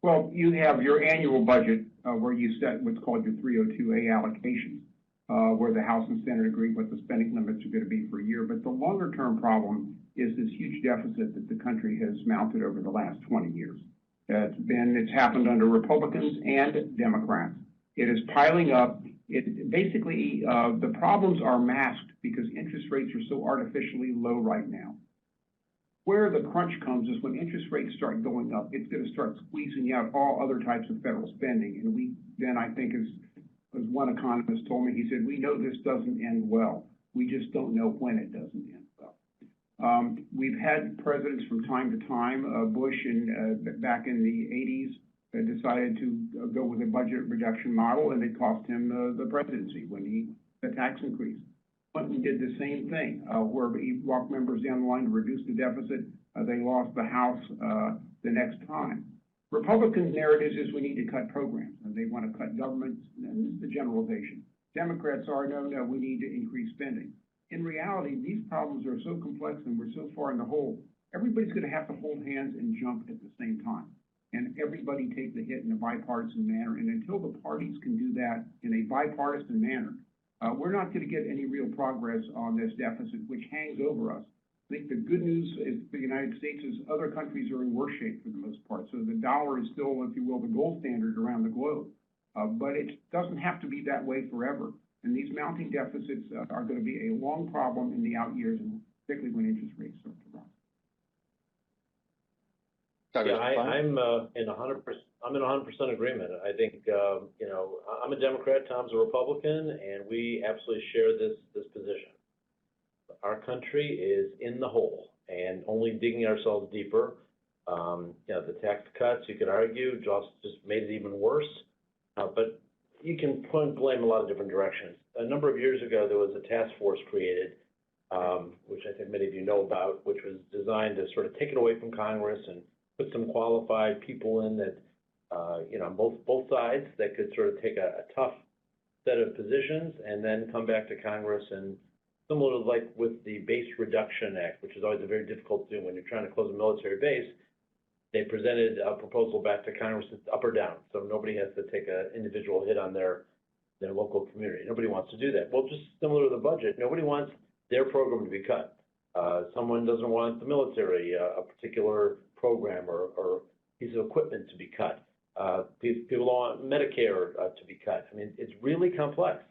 Well, you have your annual budget where you set what's called your 302A allocations, where the House and Senate agree what the spending limits are going to be for a year. But the longer term problem is this huge deficit that the country has mounted over the last 20 years. It's happened under Republicans and Democrats. It is piling up. Basically, the problems are masked because interest rates are so artificially low right now. Where the crunch comes is when interest rates start going up, it's going to start squeezing out all other types of federal spending. And then I think as one economist told me, he said, we know this doesn't end well. We just don't know when it doesn't end well. We've had presidents from time to time, Bush back in the 80s, decided to go with a budget reduction model, and it cost him the presidency when the tax increase. Clinton did the same thing, where he walked members down the line to reduce the deficit. They lost the House the next time. Republicans' narrative is we need to cut programs, and they want to cut government, and this is the generalization. Democrats are, no, we need to increase spending. In reality, these problems are so complex and we're so far in the hole, everybody's going to have to hold hands and jump at the same time. And everybody take the hit in a bipartisan manner. And until the parties can do that in a bipartisan manner, we're not going to get any real progress on this deficit, which hangs over us. I think the good news is for the United States is other countries are in worse shape for the most part. So the dollar is still, if you will, the gold standard around the globe. But it doesn't have to be that way forever. And these mounting deficits are going to be a long problem in the out years, and particularly when interest rates start to rise. Yeah, I'm in 100%. I'm in 100% agreement. I think I'm a Democrat, Tom's a Republican, and we absolutely share this position. Our country is in the hole and only digging ourselves deeper. The tax cuts, you could argue, just made it even worse. But you can blame a lot of different directions. A number of years ago, there was a task force created, which I think many of you know about, which was designed to sort of take it away from Congress and put some qualified people in that, both sides that could sort of take a tough set of positions and then come back to Congress and similar to like with the Base Reduction Act, which is always a very difficult thing when you're trying to close a military base. They presented a proposal back to Congress that's up or down, so nobody has to take an individual hit on their local community. Nobody wants to do that. Well, just similar to the budget, nobody wants their program to be cut. Someone doesn't want the military, a particular program or piece of equipment to be cut. People don't want Medicare to be cut. I mean, it's really complex,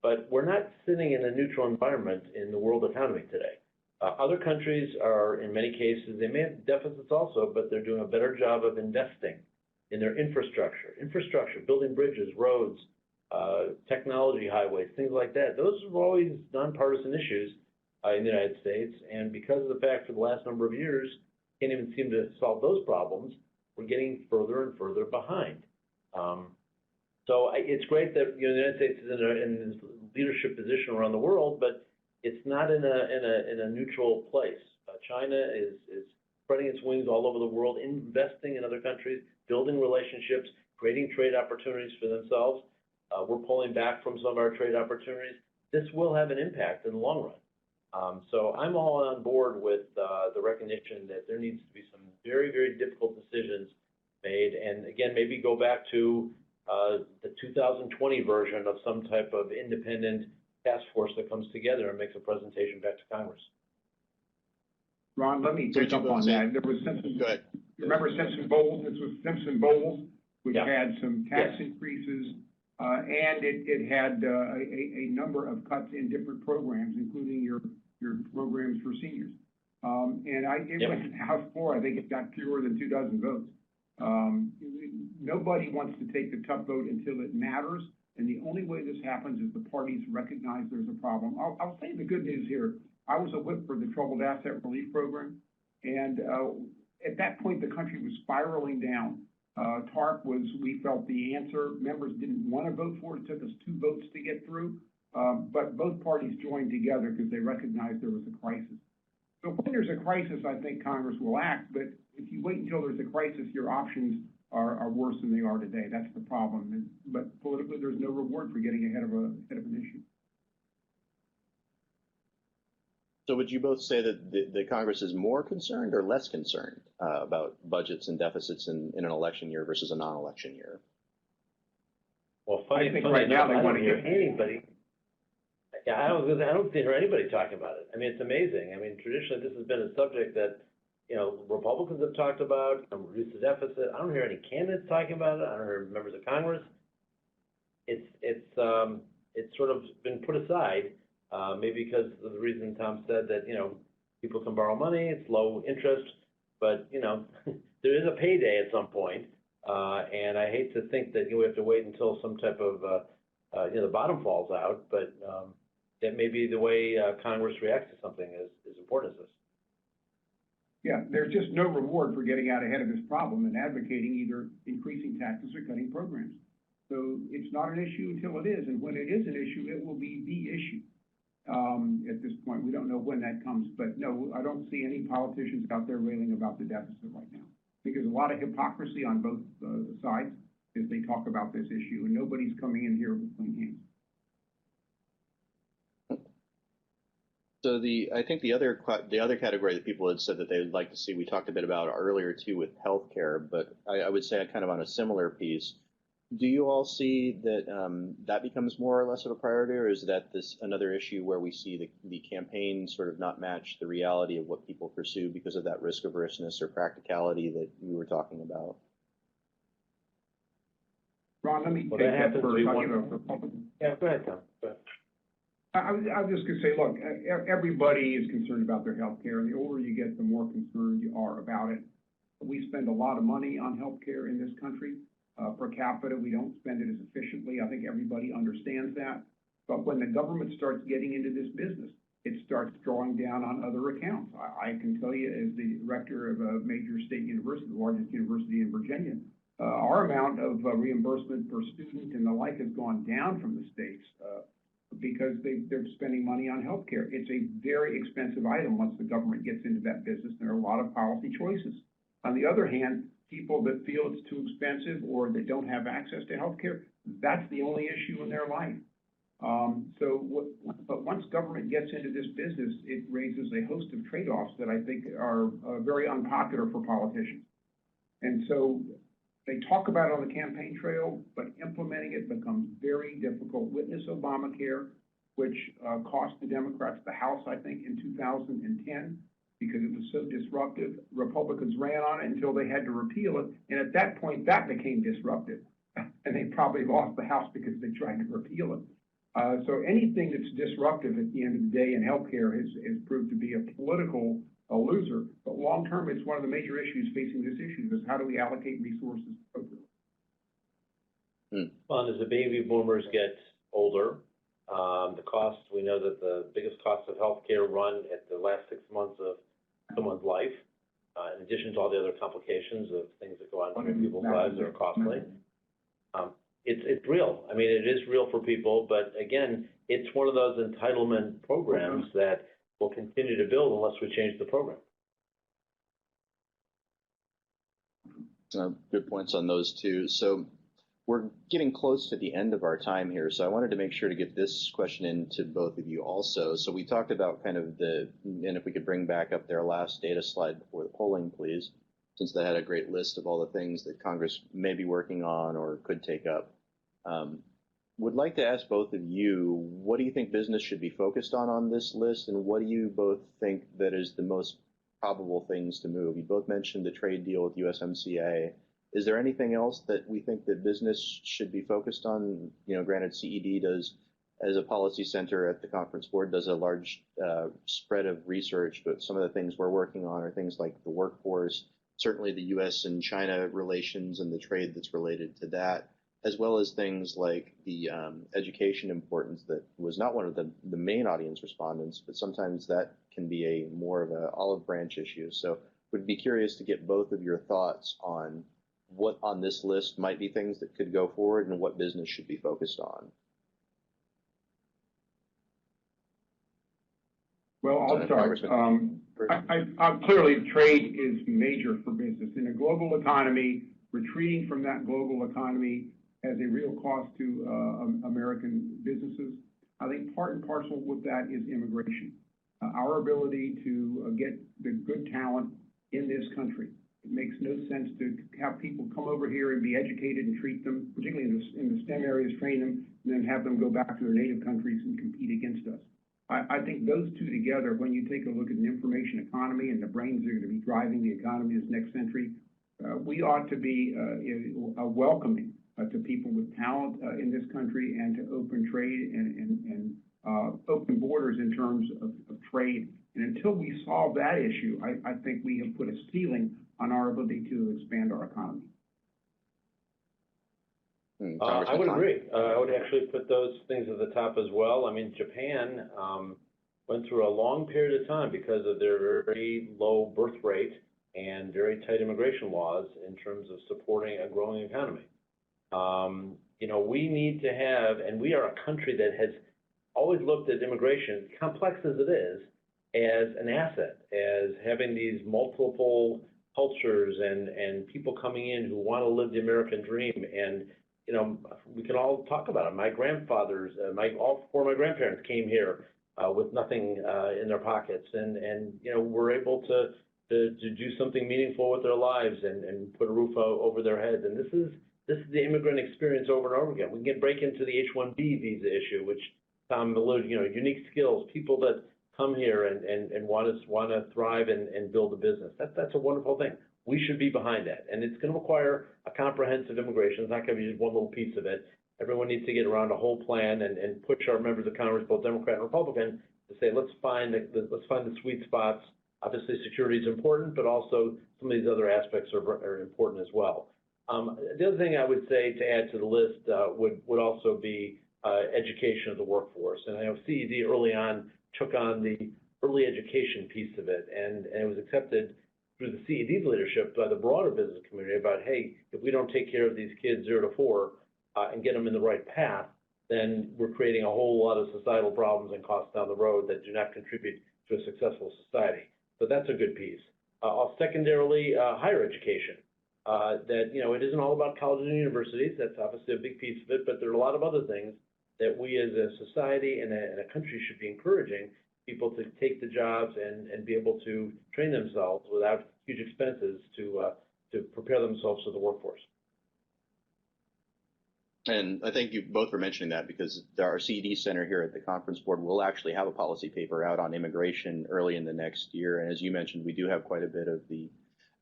but we're not sitting in a neutral environment in the world economy today. Other countries are, in many cases, they may have deficits also, but they're doing a better job of investing in their infrastructure, building bridges, roads, technology highways, things like that. Those are always nonpartisan issues in the United States, and because of the fact for the last number of years, can't even seem to solve those problems, we're getting further and further behind. So it's great that the United States is in this leadership position around the world, but it's not in a neutral place. China is spreading its wings all over the world, investing in other countries, building relationships, creating trade opportunities for themselves. We're pulling back from some of our trade opportunities. This will have an impact in the long run. So I'm all on board with the recognition that there needs to be some very, very difficult decisions made. And again, maybe go back to the 2020 version of some type of independent task force that comes together and makes a presentation back to Congress. Ron, let me pick up on that. There was Simpson. Go ahead. Remember Simpson-Bowles? This was Simpson-Bowles, which had some tax increases, and it had a number of cuts in different programs, including your programs for seniors. And it went to the House floor. I think it got fewer than 24 votes. Nobody wants to take the tough vote until it matters. And the only way this happens is the parties recognize there's a problem. I'll say the good news here. I was a whip for the Troubled Asset Relief Program. And at that point, the country was spiraling down. TARP was, we felt, the answer. Members didn't want to vote for it. It took us 2 votes to get through. But both parties joined together because they recognized there was a crisis. So when there's a crisis, I think Congress will act, but if you wait until there's a crisis, your options are worse than they are today. That's the problem. But politically, there's no reward for getting ahead of an issue. So would you both say that the Congress is more concerned or less concerned about budgets and deficits in an election year versus a non-election year? Well, I think right now they want to hear get anybody. Yeah, I don't hear anybody talking about it. I mean, it's amazing. I mean, traditionally, this has been a subject that, you know, Republicans have talked about, reduce the deficit. I don't hear any candidates talking about it. I don't hear members of Congress. It's sort of been put aside, maybe because of the reason Tom said that, you know, people can borrow money, it's low interest, but, you know, there is a payday at some point, and I hate to think that we have to wait until some type of, you know, the bottom falls out, but that may be the way Congress reacts to something as important as this. Yeah, there's just no reward for getting out ahead of this problem and advocating either increasing taxes or cutting programs. So it's not an issue until it is, and when it is an issue, it will be the issue. At this point, we don't know when that comes, but no, I don't see any politicians out there railing about the deficit right now. I think there's a lot of hypocrisy on both sides as they talk about this issue, and nobody's coming in here with clean hands. So I think the other category that people had said that they would like to see, we talked a bit about earlier too with healthcare, but I would say kind of on a similar piece. Do you all see that that becomes more or less of a priority, or is that this another issue where we see the campaign sort of not match the reality of what people pursue because of that risk averseness or practicality that you were talking about? Ron, let me take that first. Yeah, go ahead, Tom. Go ahead. I was just going to say, look, everybody is concerned about their health care, and the older you get, the more concerned you are about it. We spend a lot of money on health care in this country. Per capita, we don't spend it as efficiently. I think everybody understands that. But when the government starts getting into this business, it starts drawing down on other accounts. I can tell you, as the director of a major state university, the largest university in Virginia, our amount of reimbursement per student and the like has gone down from the states because they're spending money on health care. It's a very expensive item once the government gets into that business. There are a lot of policy choices. On the other hand, people that feel it's too expensive or that don't have access to health care, that's the only issue in their life. But once government gets into this business, it raises a host of trade-offs that I think are very unpopular for politicians. And so they talk about it on the campaign trail, but implementing it becomes very difficult. Witness Obamacare, which cost the Democrats the House, I think, in 2010, because it was so disruptive. Republicans ran on it until they had to repeal it, and at that point, that became disruptive. And they probably lost the House because they tried to repeal it. So anything that's disruptive at the end of the day in healthcare has proved to be a political loser. But long term, it's one of the major issues facing this issue is how do we allocate resources appropriately. Well, and as the baby boomers get older, the costs, we know that the biggest costs of healthcare run at the last 6 months of someone's life, in addition to all the other complications of things that go on in people's lives that are costly. It's real. I mean, it is real for people, but again, it's one of those entitlement programs that will continue to build unless we change the program. Good points on those two. So we're getting close to the end of our time here, so I wanted to make sure to get this question in to both of you also. So we talked about kind of and if we could bring back up their last data slide before the polling, please, since they had a great list of all the things that Congress may be working on or could take up. Would like to ask both of you, what do you think business should be focused on this list, and what do you both think that is the most probable things to move? You both mentioned the trade deal with USMCA. Is there anything else that we think that business should be focused on? You know, granted, CED does, as a policy center at the conference board, does a large spread of research, but some of the things we're working on are things like the workforce, certainly the U.S. and China relations and the trade that's related to that, as well as things like the education importance that was not one of the main audience respondents, but sometimes that can be a more of an olive branch issue. So would be curious to get both of your thoughts on what on this list might be things that could go forward and what business should be focused on. Well, I'll start. Clearly, trade is major for business. In a global economy, retreating from that global economy has a real cost to American businesses. I think part and parcel with that is immigration. Our ability to get the good talent in this country. It makes no sense to have people come over here and be educated and treat them, particularly in the STEM areas, train them, and then have them go back to their native countries and compete against us. I think those two together, when you take a look at an information economy and the brains that are going to be driving the economy this next century, we ought to be welcoming to people with talent in this country and to open trade and open borders in terms of trade. And until we solve that issue, I think we have put a ceiling on our ability to expand our economy. I would agree. I would actually put those things at the top as well. I mean, Japan went through a long period of time because of their very low birth rate and very tight immigration laws in terms of supporting a growing economy. You know, we need to have, and we are a country that has always looked at immigration, complex as it is, as an asset, as having these multiple cultures and people coming in who want to live the American dream. And you know, we can all talk about it. My grandfathers, all four of my grandparents came here with nothing in their pockets, and you know, were able to do something meaningful with their lives and put a roof over their heads. And this is the immigrant experience over and over again. We can break into the H-1B visa issue, which Tom alluded, you know, unique skills, people that come here and want to thrive and build a business. That's a wonderful thing. We should be behind that, and it's going to require a comprehensive immigration. It's not going to be just one little piece of it. Everyone needs to get around a whole plan and push our members of Congress, both Democrat and Republican, to say let's find the sweet spots. Obviously, security is important, but also some of these other aspects are important as well. The other thing I would say to add to the list would also be education of the workforce. And I know CED early on took on the early education piece of it, and it was accepted through the CED's leadership by the broader business community about, hey, if we don't take care of these kids 0 to 4 and get them in the right path, then we're creating a whole lot of societal problems and costs down the road that do not contribute to a successful society. So that's a good piece. Secondarily, higher education. That, you know, it isn't all about colleges and universities. That's obviously a big piece of it, but there are a lot of other things that we as a society and a country should be encouraging people to take the jobs and be able to train themselves without huge expenses to prepare themselves for the workforce. And I think you both were mentioning that because our CED Center here at the Conference Board will actually have a policy paper out on immigration early in the next year. And as you mentioned, we do have quite a bit of the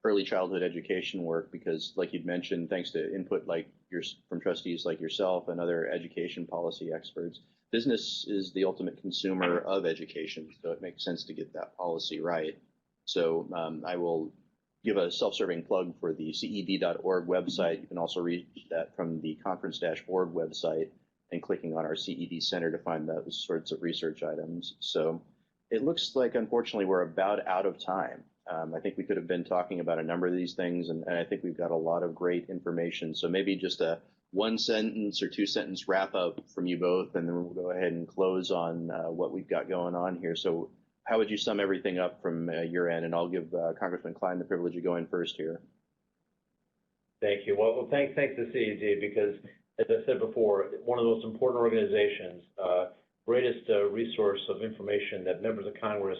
early childhood education work because, like you'd mentioned, thanks to input from trustees like yourself and other education policy experts, business is the ultimate consumer of education, so it makes sense to get that policy right. So I will give a self-serving plug for the CED.org website. You can also reach that from the conference dashboard website and clicking on our CED Center to find those sorts of research items. So it looks like, unfortunately, we're about out of time. I think we could have been talking about a number of these things, and I think we've got a lot of great information. So maybe just a 1-sentence or 2-sentence wrap up from you both, and then we'll go ahead and close on what we've got going on here. So how would you sum everything up from your end? And I'll give Congressman Klein the privilege of going first here. Thank you. Well, thanks to CED because, as I said before, one of the most important organizations, greatest resource of information that members of Congress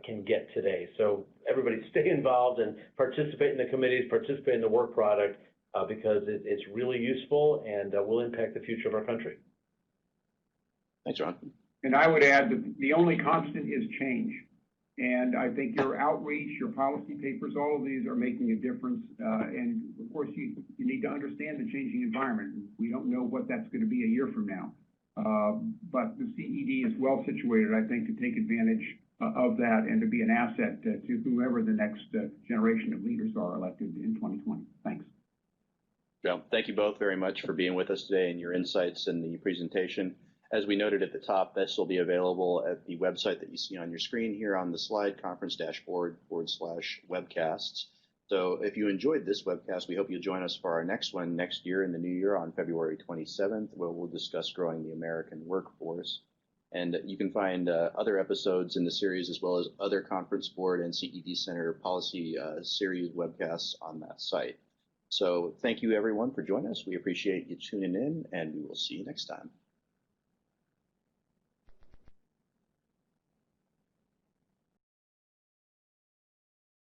can get today. So everybody stay involved and participate in the committees, participate in the work product because it's really useful and will impact the future of our country. Thanks, Ron. And I would add that the only constant is change. And I think your outreach, your policy papers, all of these are making a difference. And of course, you need to understand the changing environment. We don't know what that's going to be a year from now. But the CED is well situated, I think, to take advantage of that and to be an asset to whoever the next generation of leaders are elected in 2020. Thanks. Well, thank you both very much for being with us today and your insights in the presentation. As we noted at the top, this will be available at the website that you see on your screen here on the slide, conference dashboard/webcasts. So if you enjoyed this webcast, we hope you'll join us for our next one next year in the new year on February 27th, where we'll discuss growing the American workforce. And you can find other episodes in the series as well as other Conference Board and CED Center policy series webcasts on that site. So thank you everyone for joining us. We appreciate you tuning in, and we will see you next time.